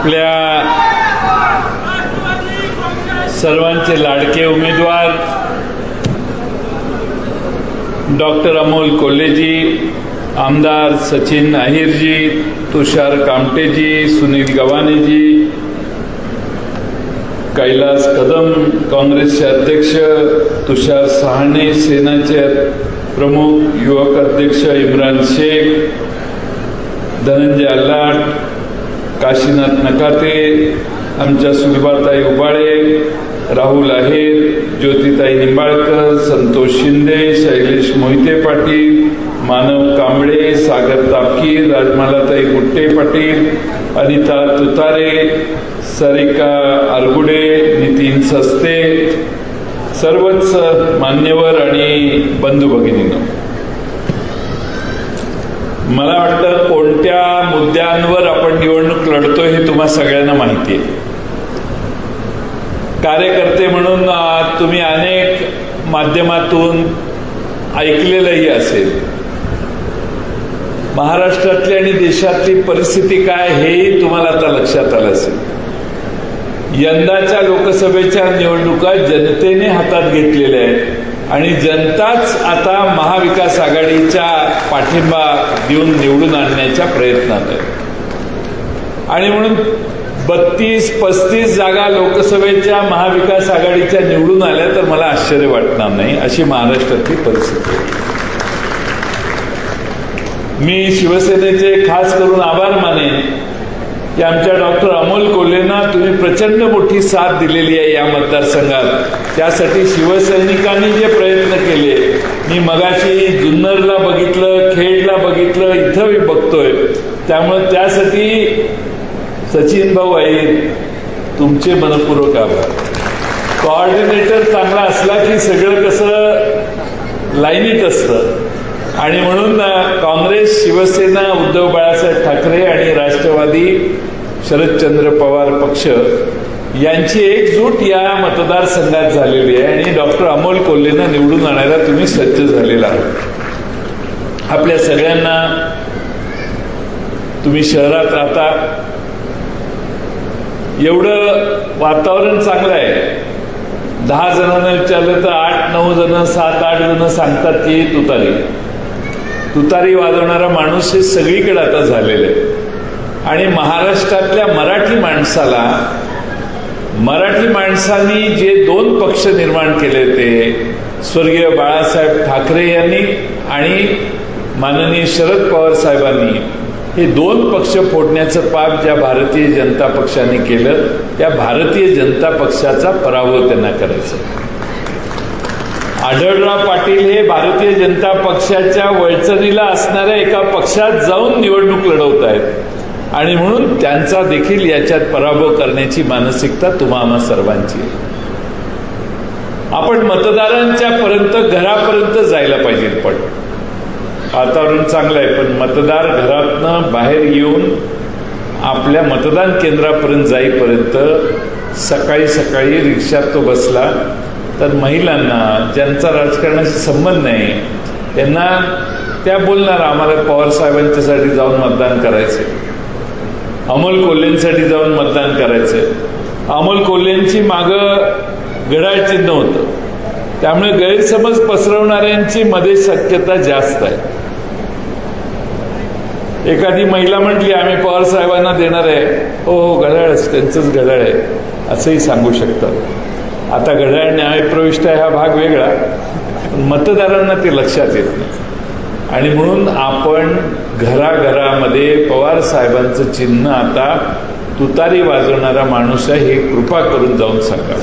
आपल्या सर्वांचे लाडके उमेदवार डॉक्टर अमोल कोल्हेजी, आमदार सचिन अहिरजी, तुषार कामटेजी, सुनील गव्हाणेजी, कैलास कदम काँग्रेसचे अध्यक्ष, तुषार सहाणे सेनाचे प्रमुख, युवक अध्यक्ष इम्रान शेख, धनंजय अल्लाट, काशीनाथ नकाते, आमच्या सुलभाताई उबाळे, राहुल आहेर, ज्योतिताई निंबाळकर, संतोष शिंदे, शैलेश मोहिते पाटील, मानव कांबळे, सागर तापकीर, राजमालाताई गुट्टे पाटील, अनिता तुतारे, सरिका आरगुडे, नितीन सस्ते, सर्वच मान्यवर आणि बंधू भगिनींनो, मला वाटतं कोणत्या मुद्द्यांवर आपण निवडणूक लढतोय हे तुम्हा सगळ्यांना माहिती आहे. कार्यकर्ते म्हणून तुम्ही अनेक माध्यमातून ऐकलेलंही असेल. महाराष्ट्रातली आणि देशातली परिस्थिती काय हेही तुम्हाला आता लक्षात आलं असेल. यंदाच्या लोकसभेच्या निवडणुका जनतेने हातात घेतलेल्या आहेत आणि जनताच आता महाविकास आघाडीच्या पाठिंबा देऊन निवडून आणण्याच्या प्रयत्नात आहे. आणि म्हणून 32-35 जागा लोकसभेच्या महाविकास आघाडीच्या निवडून आल्या तर मला आश्चर्य वाटणार नाही, अशी महाराष्ट्रातली परिस्थिती आहे. मी शिवसेनेचे खास करून आभार मानेन की आमच्या डॉक्टर अमोल कोल्हेंना तुम्ही प्रचंड मोठी साथ दिलेली आहे या मतदारसंघात. त्यासाठी शिवसैनिकांनी जे प्रयत्न केले, मी मगाशी जुन्नरला बघितलं, खेडला बघितलं, इथं मी बघतोय. त्यामुळे त्यासाठी सचिन भाऊ आहेत, तुमचे मनपूर्वक आभार. कोऑर्डिनेटर चांगला असला की सगळं कसं लाईनीत असतं आणि म्हणून काँग्रेस, शिवसेना, उद्धव बाळासाहेब ठाकरे आणि राष्ट्रवादी शरदचंद्र पवार पक्ष यांची एकजूट या मतदारसंघात झालेली आहे आणि डॉक्टर अमोल कोल्हेंना निवडून आणायला तुम्ही सज्ज झालेला आहात. आपल्या सगळ्यांना, तुम्ही शहरात राहता, एवढं वातावरण चांगलं आहे. 10 जणांना विचारलं तर 8-9 जण, 7-8 जण सांगतात की तुतारी वाजवणारा माणूस हे सगळीकडे आता झालेलं आहे. आणि महाराष्ट्रातल्या मराठी माणसांनी जे 2 पक्ष निर्माण केले ते स्वर्गीय बाळासाहेब ठाकरे यांनी आणि माननीय शरद पवार साहेबांनी, हे 2 पक्ष फोडण्याचं पाप ज्या भारतीय जनता पक्षाने केलं, त्या भारतीय जनता पक्षाचा पराभव त्यांना करायचा. आढळराव पाटील हे भारतीय जनता पक्षाच्या वळचणीला असणाऱ्या एका पक्षात जाऊन निवडणूक लढवत आहेत आणि म्हणून त्यांचा देखील याच्यात पराभव करण्याची मानसिकता तुम्हा आम्हा सर्वांची आहे. आपण मतदारांच्या घरापर्यंत जायला पाहिजे. पण वातावरण चांगलं आहे, पण मतदार घरातनं बाहेर येऊन आपल्या मतदान केंद्रापर्यंत जाईपर्यंत सकाळी रिक्षात तो बसला तर महिलांना, ज्यांचा राजकारणाशी संबंध नाही, त्यांना त्या बोलणार आम्हाला पवार साहेबांच्यासाठी जाऊन मतदान करायचंय, अमोल कोल्हेंसाठी जाऊन मतदान करायचंय. अमोल कोल्हेंची मागं घड्याळ चिन्ह होतं, त्यामुळे गैरसमज पसरवणाऱ्यांची मध्ये शक्यता जास्त आहे. एखादी महिला म्हटली आम्ही पवार साहेबांना देणार आहे, हो घड्याळच, त्यांचंच घड्याळ आहे असंही सांगू शकतात. आता घड्याळ न्यायप्रविष्ट आहे हा भाग वेगळा, मतदारांना ते लक्षात येत नाही आणि म्हणून आपण घराघरामध्ये पवार साहेबांचं चिन्ह आता तुतारी वाजवणारा माणूस आहे हे कृपा करून जाऊन सांगा.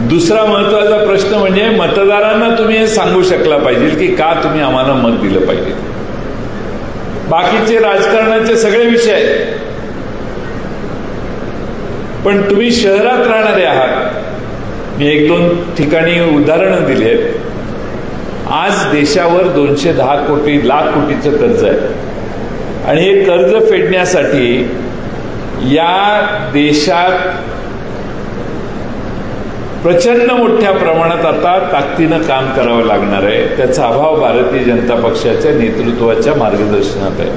दुसरा महत्वाचा प्रश्न म्हणजे मतदारांना तुम्ही हे सांगू शकला पाहिजे की का तुम्ही आम्हाला मत दिलं पाहिजे. बाकीचे राजकारणाचे सगळे विषय आहेत, पण तुम्ही शहरात राहणारे आहात. मी 1-2 ठिकाणी उदाहरणं दिली आहेत. आज देशावर 210 लाख कोटीचं कर्ज आहे आणि हे कर्ज फेडण्यासाठी या देशात प्रचंड मोठ्या प्रमाणात आता ताकदीनं काम करावं लागणार आहे. त्याचा अभाव भारतीय जनता पक्षाच्या नेतृत्वाच्या मार्गदर्शनात आहे.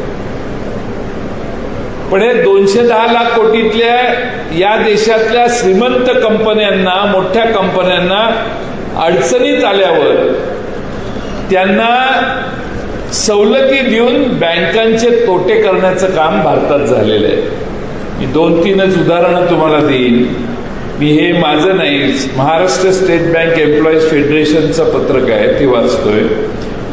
पण हे 210 लाख कोटीतल्या या देशातल्या श्रीमंत कंपन्यांना, मोठ्या कंपन्यांना अडचणीत आल्यावर त्यांना सवलती देऊन बँकांचे तोटे करण्याचं काम भारतात झालेलं आहे. मी 2-3च उदाहरणं तुम्हाला देईन. मी हे माझं नाही, महाराष्ट्र स्टेट बँक एम्प्लॉईज फेडरेशनचं पत्रक आहे, ते वाचतोय.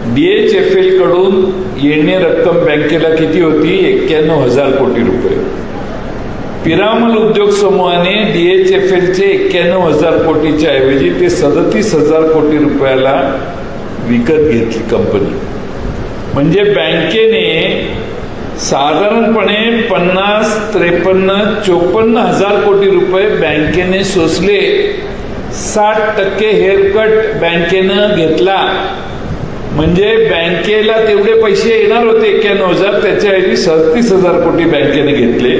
DHFL कडून येणे रक्कम बँकेला किती होती? 91,000 कोटी रुपये. पिरामल उद्योग समूहाने DHFLचे 91,000 कोटीच्या ऐवजी ते 37,000 कोटी रुपयाला विकत घेतली कंपनी. म्हणजे बँकेने साधारणपणे 50, 53, 54,000 कोटी रुपये बँकेने सोसले. 60% हेअरकट बँकेनं घेतला. म्हणजे बँकेला तेवढे पैसे येणार होते 91,000, त्याच्याऐवजी 37,000 कोटी बँकेने घेतले.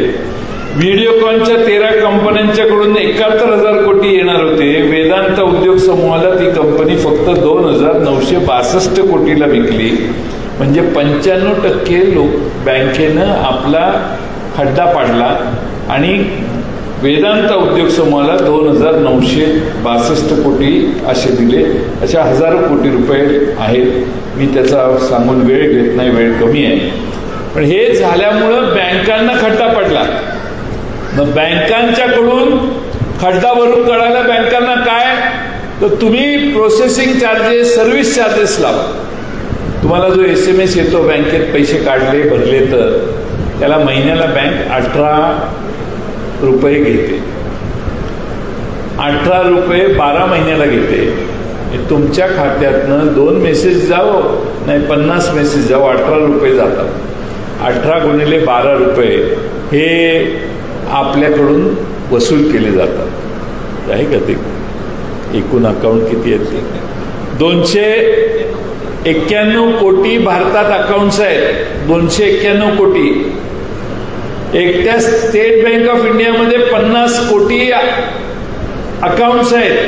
व्हिडिओकॉनच्या 13 कंपन्यांच्याकडून 71,000 कोटी येणार होते. वेदांत उद्योग समूहाला ती कंपनी फक्त 2,962 कोटीला विकली. म्हणजे 95% लोक बँकेनं आपला खड्डा पाडला आणि वेदांत उद्योग समूहाला 2,962 कोटी असे दिले. अशा हजारो कोटी रुपये आहेत. मी त्याचा सांगून वेळ घेत नाही, वेळ कमी आहे. पण हे झाल्यामुळं बँकांना खड्डा पडला. मग बँकांच्याकडून खड्डा भरून काढायला बँकांना काय, तर तुम्ही प्रोसेसिंग चार्जेस, सर्व्हिस चार्जेस लावा. तुम्हाला जो SMS येतो बँकेत पैसे काढले भरले तर त्याला महिन्याला बँक 18 रुपये घेते. 18 रुपये 12 महिन्याला घेते. तुमच्या खात्यातनं 2 मेसेज जावो नाही 50 मेसेज जावो, 18 रुपये जातात. 18 गुणिले 12 रुपये हे आपल्याकडून वसूल केले जातात. आहे का ते? एकूण अकाउंट किती आहेत? 291 कोटी भारतात अकाउंट्स आहेत. 291 कोटी. एकट्या स्टेट बँक ऑफ इंडियामध्ये 50 कोटी अकाउंट्स आहेत.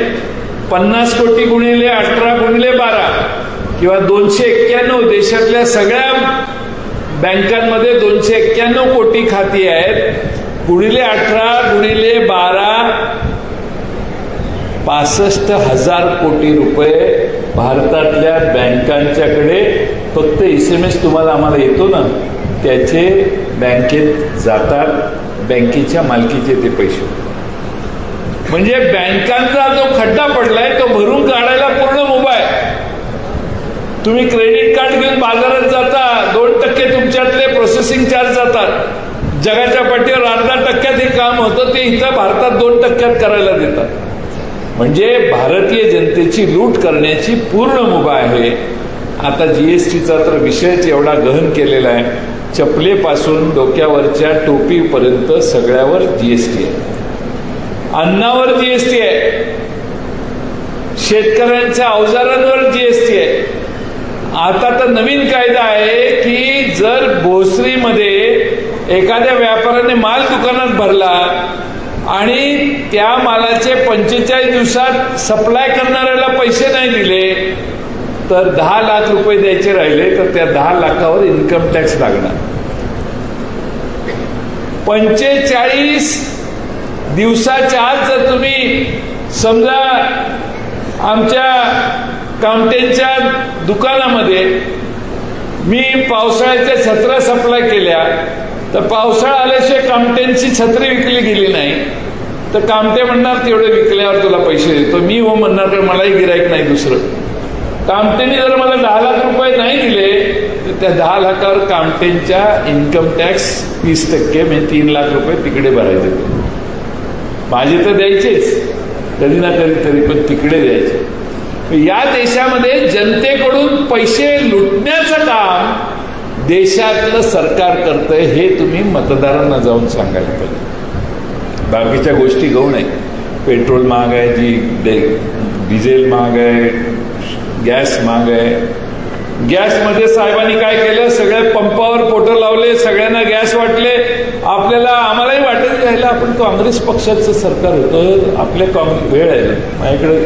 50 कोटी गुणिले 18 गुणिले 12 किंवा 291. देशातल्या सगळ्या बँकांमध्ये 291 कोटी खाती आहेत. गुणिले 18 गुणिले 12 65,000 कोटी रुपये भारतातल्या बँकांच्याकडे फक्त SMS तुम्हाला आम्हाला येतो ना त्याचे बँकेत जातात. बँकेच्या मालकीचे ते पैसे. म्हणजे बँकांचा जो खड्डा पडलाय तो भरून काढायला पूर्ण मुभा आहे. तुम्ही क्रेडिट कार्ड घेऊन बाजारात जाता, 2% तुमच्यातले प्रोसेसिंग चार्ज जातात. जगाच्या पाठीवर 0.5% हे काम होतं, ते इथं भारतात 2% करायला देतात. म्हणजे भारतीय जनतेची लूट करण्याची पूर्ण मुभा आहे. आता GSTचा तर विषयच एवढा गहन केलेला आहे. चपलेपासून डोक्यावरच्या टोपीपर्यंत सगळ्यावर GST आहे. अन्नावर GST आहे. शेतकऱ्यांच्या अवजारांवर GST आहे. आता तर नवीन कायदा आहे की जर भोसरीमध्ये एखाद्या व्यापाऱ्याने माल दुकानात भरला आणि त्या मालाचे 45 दिवसात सप्लाय करणाऱ्याला पैसे नाही दिले तर 10 लाख रुपये द्यायचे राहिले तर त्या 10 लाखावर इन्कम टॅक्स लागणार. 45 दिवसाच्या आत जर तुम्ही समजा आमच्या कामटेंच्या दुकानामध्ये मी पावसाळ्याच्या छत्र्या सप्लाय केल्या तर पावसाळा आल्याशिवाय कामटेंची छत्री विकली गेली नाही तर कामटे म्हणणार तेवढे विकल्यावर तुला पैसे देतो. मी हो म्हणणार तर मलाही गिराईक नाही दुसरं. कामटेने जर मला 10 लाख रुपये नाही दिले तर त्या 10 लाखावर कामटेंच्या इन्कम टॅक्स 30% म्हणजे 3 लाख रुपये तिकडे भरायचे. माझे तर द्यायचेच कधी ना कधीतरी, पण तिकडे द्यायचे. या देशामध्ये जनतेकडून पैसे लुटण्याचं काम देशातलं सरकार करतंय हे तुम्ही मतदारांना जाऊन सांगायला पाहिजे. बाकीच्या गोष्टी गौण आहे. पेट्रोल महाग आहे, डिझेल महाग आहे, गॅस महाग आहे. गॅसमध्ये साहेबांनी काय केलं, सगळ्या पंपावर पोटं लावले, सगळ्यांना गॅस वाटले. आम्हालाही वाटत घ्यायला आपण काँग्रेस पक्षाचं सरकार होतं. आपल्या वेळ आहे. माझ्याकडे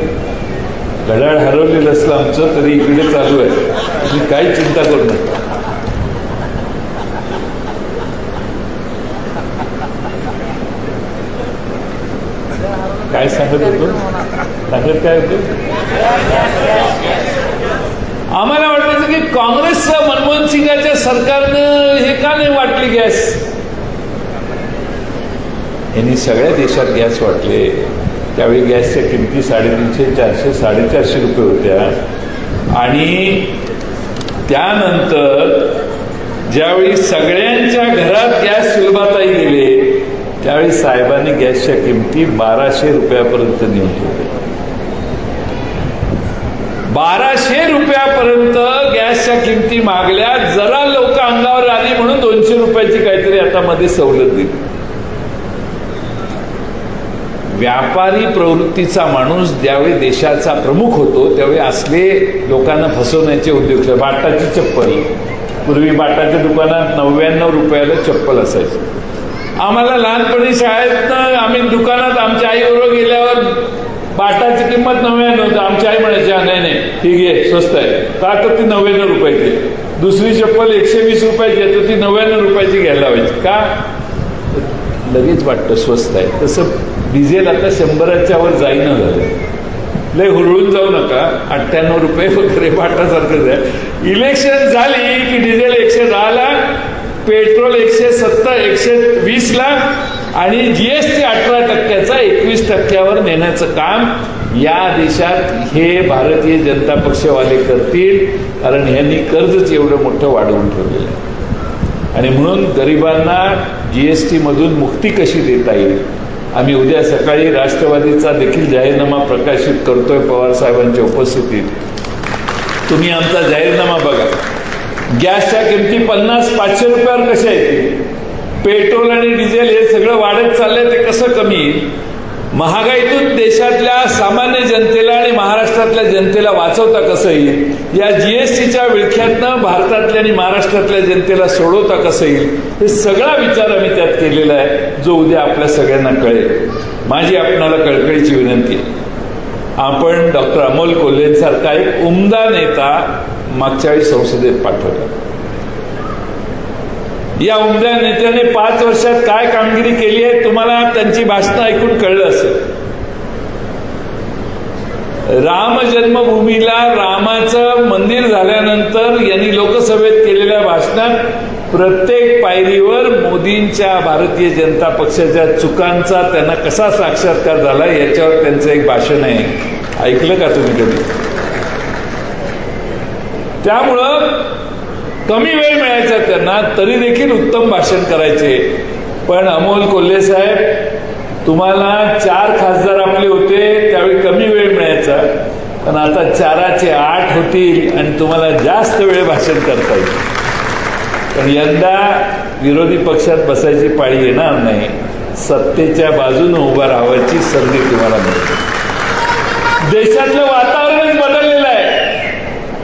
घड्याळ हरवलेलं असलं आमचं तरी इकडे चालू आहे. तुम्ही काही चिंता करू नका. काय सांगत होतो? सांगत काय होतं? आम्हाला वाटायचं की काँग्रेसचं मनमोहन सिंगाच्या सरकारनं हे का नाही वाटली गॅस. यांनी सगळ्या देशात गॅस वाटले. त्यावेळी गॅसच्या किमती 350, 400, 450 रुपये होत्या. आणि त्यानंतर ज्यावेळी सगळ्यांच्या घरात गॅस सुलभाताई गेले त्यावेळी साहेबांनी गॅसच्या किमती 1200 रुपयापर्यंत नेऊन ठेवल्या. 1200 रुपयापर्यंत गॅसच्या किमती मागल्या. जरा लोक अंगावर आली म्हणून 200 रुपयाची काहीतरी आता मध्ये सवलत दिली. व्यापारी प्रवृत्तीचा माणूस ज्यावेळी देशाचा प्रमुख होतो त्यावेळी असले लोकांना फसवण्याचे उद्योग. बाटाची चप्पल, पूर्वी बाटाच्या दुकानात 99 रुपयाला चप्पल असायची. आम्हाला लहानपणी शाळेत आम्ही दुकानात आमच्या आईबरोबर गेल्यावर बाटाची किंमत 99 होती. आमची आई म्हणायची नाही ठीक आहे स्वस्त आहे. का तर ती 99 रुपयाची. दुसरी चप्पल 120 रुपयाची आहे तर ती 99 रुपयाची घ्यायला हवायची. का? लगेच वाटतं स्वस्त आहे. तसं डिझेल आता 100च्या वर जाईना झालं. लय हुरळून जाऊ नका. 98 रुपये वगैरे बाटासारखंच आहे. इलेक्शन झाली की डिझेल 110ला, पेट्रोल 170, 120 ला आणि जीएसटी 18% 21% नेण्याचं काम या देशात हे भारतीय जनता पक्षवाले करतील. कारण ह्यांनी कर्जच एवढं मोठं वाढवून ठेवलेलं आहे. आणि म्हणून गरिबांना जीएसटी मधून मुक्ती कशी देता येईल. आम्ही उद्या सकाळी राष्ट्रवादीचा देखील जाहीरनामा प्रकाशित करतोय पवार साहेबांच्या उपस्थितीत. तुम्ही आमचा जाहीरनामा बघा. गॅसच्या किमती 50-500 रुपयावर कशा येतील. पेट्रोल आणि डिझेल हे सगळं वाढत चाललंय ते कसं कमी येईल. महागाईतून देशातल्या सामान्य जनतेला आणि महाराष्ट्रातल्या जनतेला वाचवता कसं येईल. या जीएसटीच्या विळख्यातनं भारतातल्या आणि महाराष्ट्रातल्या जनतेला सोडवता कसं येईल. हे सगळा विचार आम्ही त्यात केलेला आहे जो उद्या आपल्या सगळ्यांना कळेल. माझी आपणाला कळकळीची विनंती आहे. आपण डॉक्टर अमोल कोल्हेंसारखा एक उमदा नेता मागच्या वेळी संसदेत पाठवला. या उमद्या नेत्याने 5 वर्षात काय कामगिरी केली आहे तुम्हाला त्यांची भाषणं ऐकून कळलं असेल. राम जन्मभूमीला रामाचं मंदिर झाल्यानंतर यांनी लोकसभेत केलेल्या भाषणात प्रत्येक पायरीवर मोदींच्या भारतीय जनता पक्षाच्या चुकांचा त्यांना कसा साक्षात्कार झाला याच्यावर त्यांचं एक भाषण आहे. ऐकलं का तुम्ही कधी? त्यामुळं कमी वेळ मिळायचा त्यांना तरी देखील उत्तम भाषण करायचे. पण अमोल कोल्हे साहेब तुम्हाला 4 खासदार आपले होते त्यावेळी कमी वेळ मिळायचा. पण आता 4चे 8 होतील आणि तुम्हाला जास्त वेळ भाषण करता येईल. पण यंदा विरोधी पक्षात बसायची पाळी येणार नाही. सत्तेच्या बाजूने उभा राहायची संधी तुम्हाला मिळते. देशातलं वातावरणच बदललेलं आहे.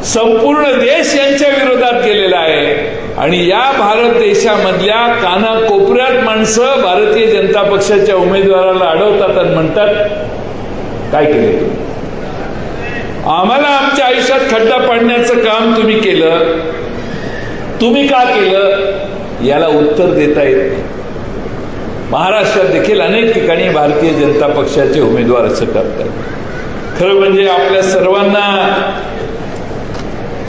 संपूर्ण देश यांच्या विरोधात गेलेला आहे आणि या भारत देशामधल्या कानाकोपऱ्यात माणसं भारतीय जनता पक्षाच्या उमेदवाराला अडवतात आणि म्हणतात काय केले तुम्ही. आम्हाला आमच्या आयुष्यात खड्डा पाडण्याचं काम तुम्ही केलं. तुम्ही का केलं याला उत्तर देता येत नाही. महाराष्ट्रात देखील अनेक ठिकाणी भारतीय जनता पक्षाचे उमेदवार असं करतात. खरं म्हणजे आपल्या सर्वांना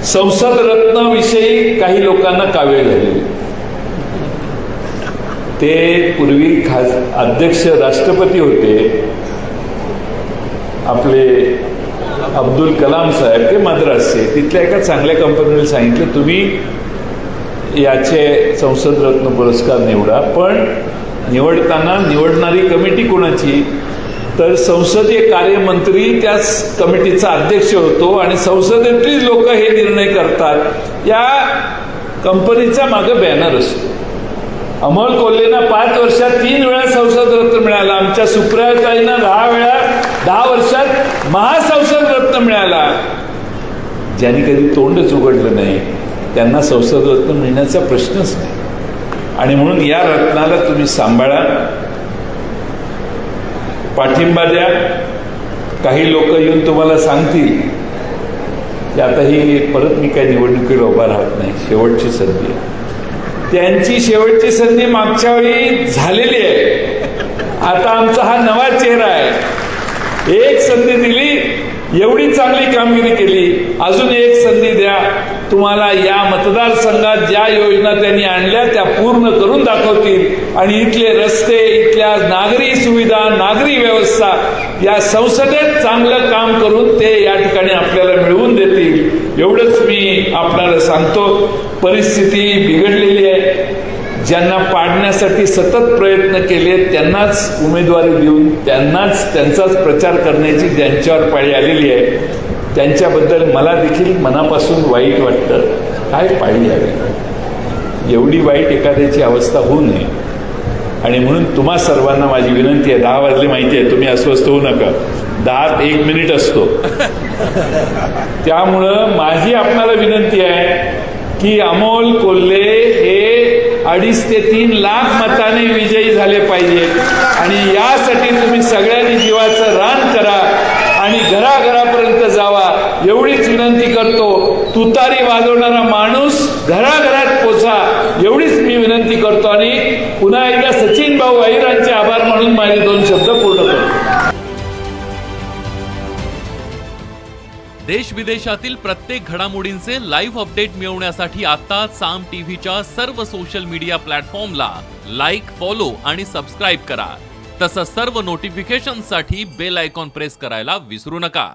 संसद रत्न विषयी काही लोकांना कावेळ झालेली. ते पूर्वी अध्यक्ष राष्ट्रपती होते आपले अब्दुल कलाम साहेब. ते मद्रासचे तिथल्या एका चांगल्या कंपनीला सांगितलं तुम्ही याचे संसद रत्न पुरस्कार निवडा. पण निवडताना निवडणारी कमिटी कोणाची तर संसदीय कार्यमंत्री त्याच कमिटीचा अध्यक्ष होतो आणि संसदेतलीच लोक हे निर्णय करतात. या कंपनीचा मागे बॅनर असतो. अमोल कोल्हेंना 5 वर्षात 3 वेळा संसद रत्न मिळाला. आमच्या सुप्रियाताईंना 10 वर्षात महासंसद रत्न मिळाला. ज्यांनी कधी तोंडच उघडलं नाही त्यांना संसद रत्न मिळण्याचा प्रश्नच नाही. आणि म्हणून या रत्नाला तुम्ही सांभाळा, पाठिंबा द्या. काही लोक येऊन तुम्हाला सांगतील की आता ही परत मी काही निवडणुकीला उभा राहत नाही, शेवटची संधी. त्यांची शेवटची संधी मागच्या वेळी झालेली आहे. आता आमचा हा नवा चेहरा आहे. एक संधी दिली, एवढी चांगली कामगिरी केली, अजून एक संधी द्या. तुम्हाला या मतदारसंघात ज्या योजना त्यांनी आणल्या त्या पूर्ण करून दाखवतील आणि इथले रस्ते, इथल्या नागरी सुविधा, नागरी व्यवस्था या संसदेत चांगलं काम करून ते या ठिकाणी आपल्याला मिळवून देतील. एवढंच मी आपल्याला सांगतो. परिस्थिती बिघडलेली आहे. ज्यांना पाडण्यासाठी सतत प्रयत्न केले त्यांनाच उमेदवारी देऊन त्यांचाच प्रचार करण्याची ज्यांच्यावर पाळी आलेली आहे, त्यांच्याबद्दल मला देखील मनापासून वाईट वाटतं. काय पाळी आली, एवढी वाईट एखाद्याची अवस्था होऊ नये. आणि म्हणून तुम्हा सर्वांना माझी विनंती आहे, 10 वाजले माहिती आहे, तुम्ही अस्वस्थ होऊ नका. 10 मिनिट असतो. त्यामुळं माझी आपणाला विनंती आहे की अमोल कोल्हे हे 2.5 ते 3 लाख मताने विजयी झाले पाहिजेत. आणि यासाठी तुम्ही सगळ्यांनी जीवाचं रान करा आणि घराघरापर्यंत जावा, एवढीच विनंती करतो. तुतारी वाजवणारा माणूस घराघरात पोचा, एवढीच मी विनंती करतो. आणि पुन्हा एकदा सचिन भाऊ अहिरांचे आभार मानून माझे 2 शब्द पूर्ण करतो. देश विदेशातील प्रत्येक घडामोडींचे लाईव्ह अपडेट मिळवण्यासाठी आता साम टीव्हीच्या सर्व सोशल मीडिया प्लॅटफॉर्मला लाईक, फॉलो आणि सबस्क्राईब करा. तसंच सर्व नोटिफिकेशनसाठी बेल आयकॉन प्रेस करायला विसरू नका.